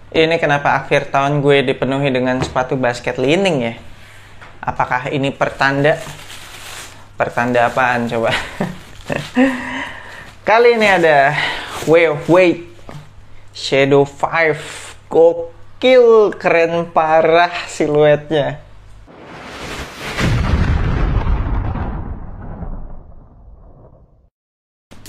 Ini kenapa akhir tahun gue dipenuhi dengan sepatu basket lining ya? Apakah ini pertanda? Pertanda apaan coba? Kali ini ada Way of Weight Shadow 5. Gokil, keren parah siluetnya.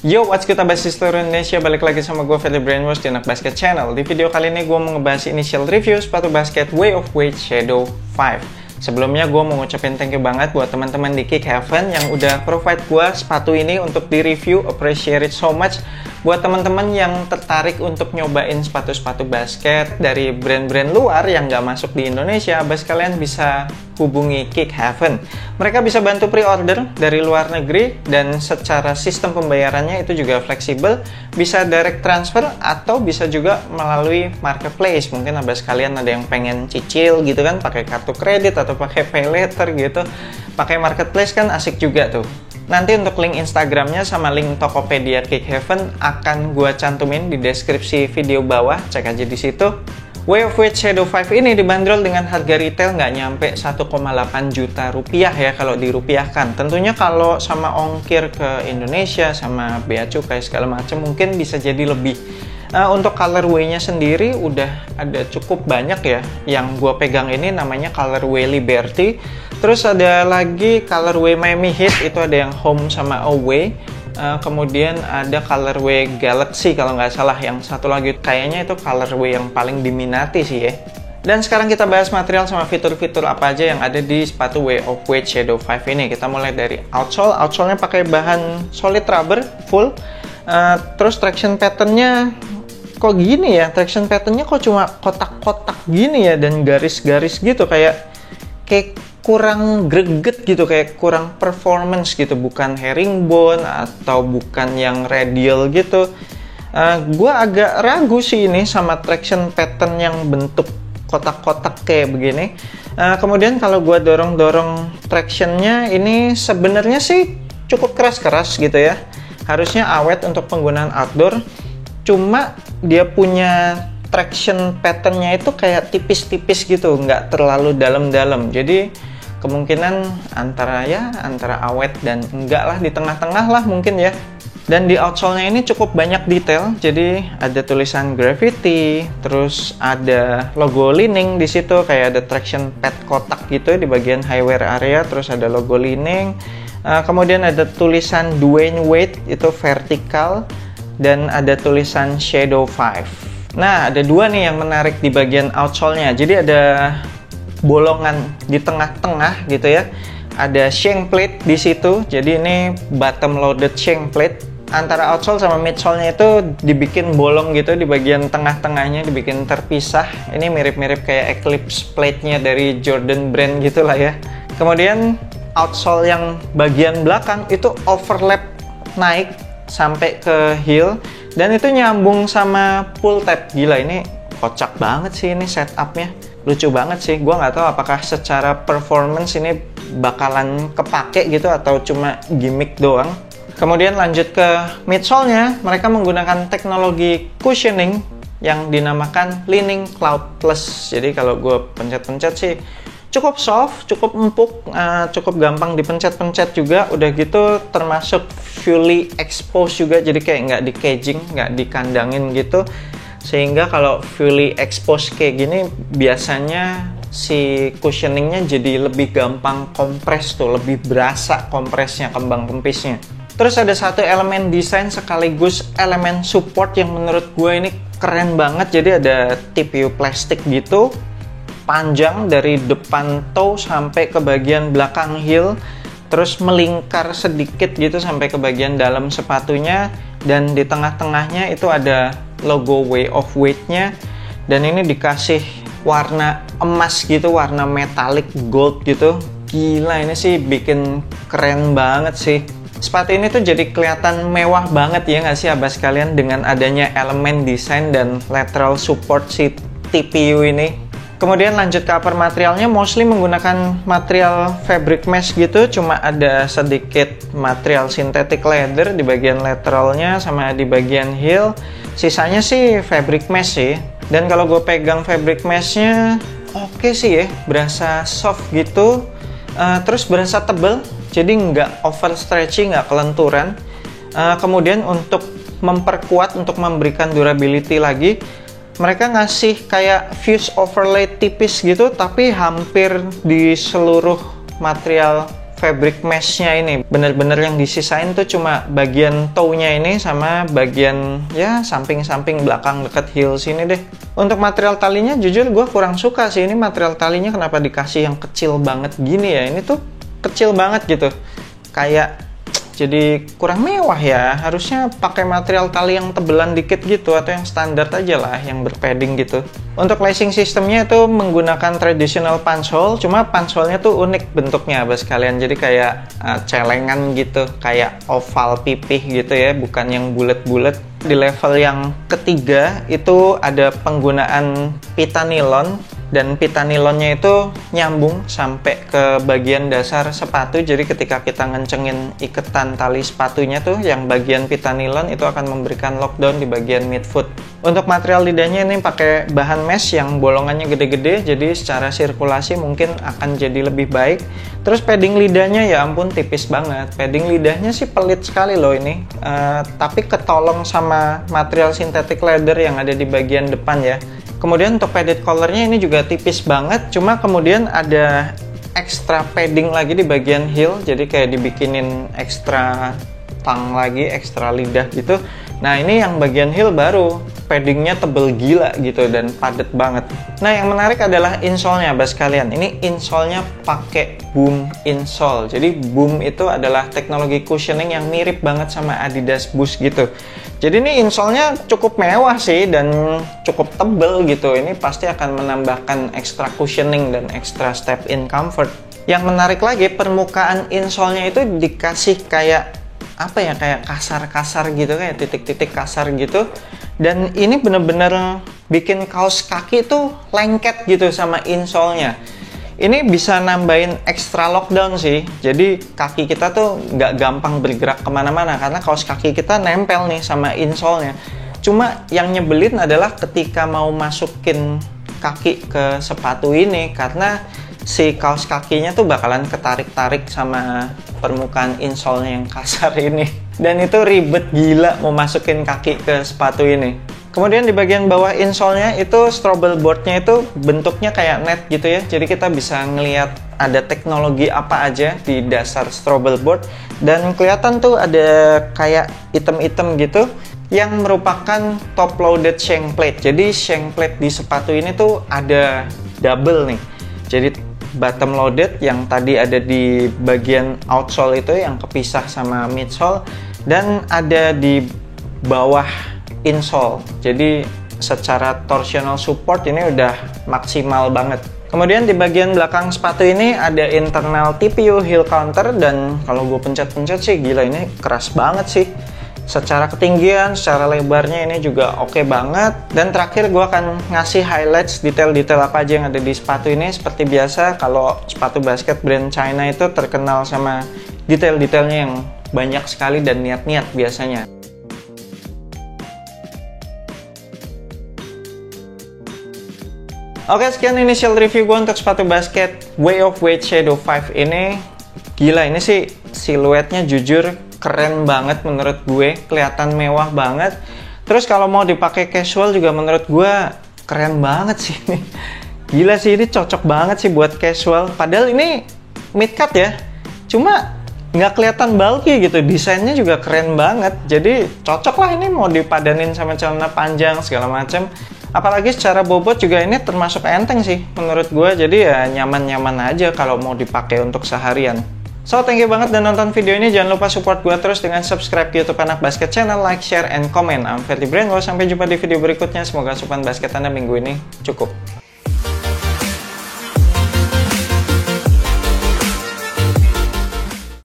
Yo, what's good abas seluruh Indonesia, balik lagi sama gue Freddy Brainwash di Anak Basket Channel. Di video kali ini gue mau ngebahas initial review sepatu basket Way of Weight Shadow 5. Sebelumnya gue mau ngucapin thank you banget buat teman-teman di Kick Heaven yang udah provide gue sepatu ini untuk di review, appreciate it so much. Buat teman-teman yang tertarik untuk nyobain sepatu-sepatu basket dari brand-brand luar yang nggak masuk di Indonesia, abas kalian bisa hubungi Kick Heaven. Mereka bisa bantu pre-order dari luar negeri dan secara sistem pembayarannya itu juga fleksibel, bisa direct transfer atau bisa juga melalui marketplace. Mungkin abas kalian ada yang pengen cicil gitu kan, pakai kartu kredit atau pakai pay later gitu, pakai marketplace kan asik juga tuh. Nanti untuk link Instagramnya sama link Tokopedia Kick Heaven akan gue cantumin di deskripsi video bawah, cek aja di situ. Way of Weight Shadow 5 ini dibanderol dengan harga retail nggak nyampe 1,8 juta rupiah ya kalau dirupiahkan. Tentunya kalau sama ongkir ke Indonesia sama bea cukai segala macam mungkin bisa jadi lebih. Untuk colorway-nya sendiri udah ada cukup banyak ya. Yang gue pegang ini namanya colorway Liberty. Terus ada lagi colorway Miami Heat, itu ada yang home sama away. Kemudian ada colorway Galaxy kalau nggak salah. Yang satu lagi kayaknya itu colorway yang paling diminati sih ya. Dan sekarang kita bahas material sama fitur-fitur apa aja yang ada di sepatu Way of Weight Shadow 5 ini. Kita mulai dari outsole. Outsole-nya pakai bahan solid rubber full. Terus traction pattern-nya kok gini ya? Traction pattern-nya kok cuma kotak-kotak gini ya dan garis-garis gitu, kayak kurang greget gitu, kayak kurang performance gitu, bukan herringbone atau bukan yang radial gitu. Gua agak ragu sih ini sama traction pattern yang bentuk kotak-kotak kayak begini. Kemudian kalau gua dorong-dorong tractionnya ini sebenarnya sih cukup keras-keras gitu ya. Harusnya awet untuk penggunaan outdoor. Cuma dia punya traction pattern-nya itu kayak tipis-tipis gitu, nggak terlalu dalam-dalam. Jadi kemungkinan antara awet dan enggak lah, di tengah-tengah lah mungkin ya. Dan di outsole-nya ini cukup banyak detail. Jadi ada tulisan Gravity, terus ada logo Li-Ning di situ, kayak ada traction pad kotak gitu di bagian high wear area, terus ada logo Li-Ning. Kemudian ada tulisan Dwayne Wade itu vertikal, dan ada tulisan Shadow 5. Nah, ada dua nih yang menarik di bagian outsole-nya. Jadi ada bolongan di tengah-tengah gitu ya. Ada shank plate di situ. Jadi ini bottom loaded shank plate. Antara outsole sama midsole-nya itu dibikin bolong gitu di bagian tengah-tengahnya, dibikin terpisah. Ini mirip-mirip kayak Eclipse plate-nya dari Jordan brand gitulah ya. Kemudian outsole yang bagian belakang itu overlap naik sampai ke heel dan itu nyambung sama pull tab. Gila, ini kocak banget sih ini setupnya, lucu banget sih. Gua nggak tahu apakah secara performance ini bakalan kepake gitu atau cuma gimmick doang. Kemudian lanjut ke midsole-nya, mereka menggunakan teknologi cushioning yang dinamakan Li-Ning Cloud Plus. Jadi kalau gue pencet-pencet sih cukup soft, cukup empuk, cukup gampang dipencet-pencet juga. Udah gitu termasuk fully exposed juga, jadi kayak nggak di caging, nggak dikandangin gitu. Sehingga kalau fully exposed kayak gini, biasanya si cushioningnya jadi lebih gampang kompres tuh, lebih berasa kompresnya, kembang kempisnya. Terus ada satu elemen desain sekaligus elemen support yang menurut gue ini keren banget. Jadi ada TPU plastik gitu, panjang dari depan toe sampai ke bagian belakang heel, terus melingkar sedikit gitu sampai ke bagian dalam sepatunya, dan di tengah-tengahnya itu ada logo Way of Weight-nya, dan ini dikasih warna emas gitu, warna metallic gold gitu. Gila, ini sih bikin keren banget sih. Sepatu ini tuh jadi kelihatan mewah banget ya nggak sih abas kalian dengan adanya elemen desain dan lateral support si TPU ini. Kemudian lanjut ke upper materialnya, mostly menggunakan material fabric mesh gitu, cuma ada sedikit material synthetic leather di bagian lateralnya sama di bagian heel. Sisanya sih fabric mesh sih. Dan kalau gue pegang fabric meshnya, oke sih ya, berasa soft gitu. Terus berasa tebel, jadi nggak over stretchy, nggak kelenturan. Kemudian untuk memperkuat, untuk memberikan durability lagi, mereka ngasih kayak fuse overlay tipis gitu, tapi hampir di seluruh material fabric meshnya ini. Bener-bener yang disisain tuh cuma bagian toe-nya ini sama bagian ya samping-samping belakang deket heel sini deh. Untuk material talinya jujur gue kurang suka sih, ini material talinya kenapa dikasih yang kecil banget gini ya. Ini tuh kecil banget gitu, kayak jadi kurang mewah ya. Harusnya pakai material tali yang tebelan dikit gitu, atau yang standar aja lah, yang berpadding gitu. Untuk lacing sistemnya itu menggunakan traditional punch hole, cuma punch hole-nya tuh unik bentuknya bos kalian. Jadi kayak celengan gitu, kayak oval pipih gitu ya, bukan yang bulat-bulat. Di level yang ketiga itu ada penggunaan pita nilon, dan pita nilonnya itu nyambung sampai ke bagian dasar sepatu. Jadi ketika kita ngencengin iketan tali sepatunya tuh, yang bagian pita nilon itu akan memberikan lockdown di bagian midfoot. Untuk material lidahnya ini pakai bahan mesh yang bolongannya gede-gede, jadi secara sirkulasi mungkin akan jadi lebih baik. Terus padding lidahnya ya ampun tipis banget. Padding lidahnya sih pelit sekali loh ini, tapi ketolong sama material synthetic leather yang ada di bagian depan ya. Kemudian untuk padded collarnya ini juga tipis banget, cuma kemudian ada extra padding lagi di bagian heel, jadi kayak dibikinin extra tang lagi, extra lidah gitu. Nah ini yang bagian heel baru paddingnya tebel gila gitu dan padat banget. Nah yang menarik adalah insole-nya bos kalian. Ini insole-nya pakai boom insole. Jadi boom itu adalah teknologi cushioning yang mirip banget sama Adidas Boost gitu. Jadi ini insole-nya cukup mewah sih dan cukup tebel gitu. Ini pasti akan menambahkan extra cushioning dan extra step in comfort. Yang menarik lagi, permukaan insole-nya itu dikasih kayak apa ya, kayak kasar-kasar gitu, kayak titik-titik kasar gitu. Dan ini bener-bener bikin kaos kaki tuh lengket gitu sama insole-nya. Ini bisa nambahin extra lockdown sih, jadi kaki kita tuh nggak gampang bergerak kemana-mana karena kaos kaki kita nempel nih sama insole-nya. Cuma yang nyebelin adalah ketika mau masukin kaki ke sepatu ini, karena si kaos kakinya tuh bakalan ketarik-tarik sama permukaan insole-nya yang kasar ini. Dan itu ribet gila mau masukin kaki ke sepatu ini. Kemudian di bagian bawah insole-nya itu strobel board-nya itu bentuknya kayak net gitu ya. Jadi kita bisa ngelihat ada teknologi apa aja di dasar strobel board. Dan kelihatan tuh ada kayak item-item gitu yang merupakan top loaded shank plate. Jadi shank plate di sepatu ini tuh ada double nih. Jadi bottom loaded yang tadi ada di bagian outsole itu yang kepisah sama midsole, dan ada di bawah insole. Jadi secara torsional support ini udah maksimal banget. Kemudian di bagian belakang sepatu ini ada internal TPU heel counter, dan kalau gue pencet-pencet sih gila ini keras banget sih. Secara ketinggian, secara lebarnya ini juga oke banget. Dan terakhir gue akan ngasih highlights detail-detail apa aja yang ada di sepatu ini. Seperti biasa, kalau sepatu basket brand China itu terkenal sama detail-detailnya yang banyak sekali dan niat-niat biasanya. Oke, sekian initial review gue untuk sepatu basket Way of Wade Shadow 5 ini. Gila, ini sih siluetnya jujur keren banget menurut gue, kelihatan mewah banget. Terus kalau mau dipakai casual juga menurut gue keren banget sih ini. Gila sih, ini cocok banget sih buat casual. Padahal ini mid cut ya, cuma nggak kelihatan bulky gitu. Desainnya juga keren banget, jadi cocok lah ini mau dipadanin sama celana panjang segala macam. Apalagi secara bobot juga ini termasuk enteng sih menurut gue. Jadi ya nyaman-nyaman aja kalau mau dipakai untuk seharian. So, thank you banget dan nonton video ini. Jangan lupa support gue terus dengan subscribe YouTube Anak Basket Channel, like, share, and comment. I'm Ferdy Brainwash. Sampai jumpa di video berikutnya. Semoga asupan basket Anda minggu ini cukup.